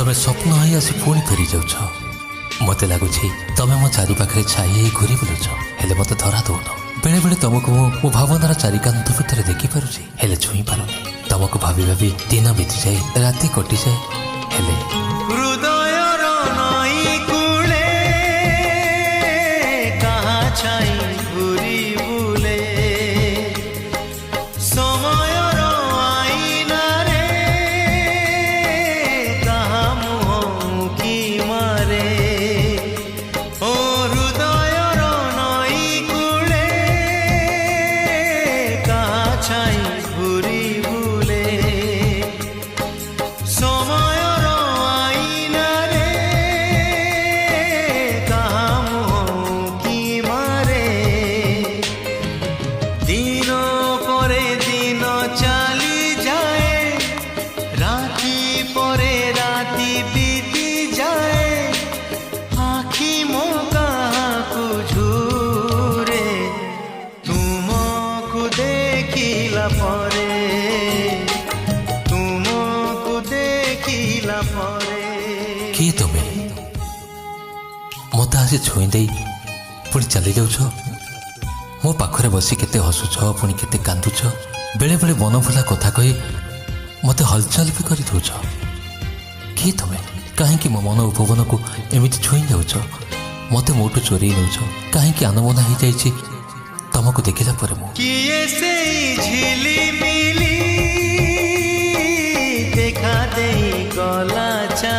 तमें स्वप्न ही आसी पुणी फेरी जाऊछ। मत लगुच तमें मो चारि पाखे छाई घूरी बुलुच, हेले मत धरा दौन। बेले बेले तुमको मो भावनार चारिकांत भितर देखिपारुछि, हेले छुई पारुनि। तुमको भाभी भाभी दिन बीती जाए, राति कटि जाए, हेले हृदयर नई कूले कहाँ छाई घूरी बुले, समयर आईना रे कहाँ मुँह की मारे। ओ हृदयर नई कूले कहाँ छाई घूरी बुले, समयर आईना रे कहाँ मुँह की मारे। दिन परे दिन चली जाए, राति परे राति बीती जाए, आखि मो कहाँ को झूरे, तुमको देखिला परे, तुमको देखिला परे। किए तुम मत आज छुई दे पुणी चली जाऊछ। मो पाखरे बसी केते हसुछ, पुणी केते कांदुछ, बेले बेले मन भुला कथा कही मते हलचल भी कर दौछ। किए तुम कहीं मो मन उपवन को एमती छुई जाऊछ, मते मोटू चोरी नौछ, कहीं आनमना हो जाइए तुमको देखला पर मु किए से झिली मिली देखा दे गला चा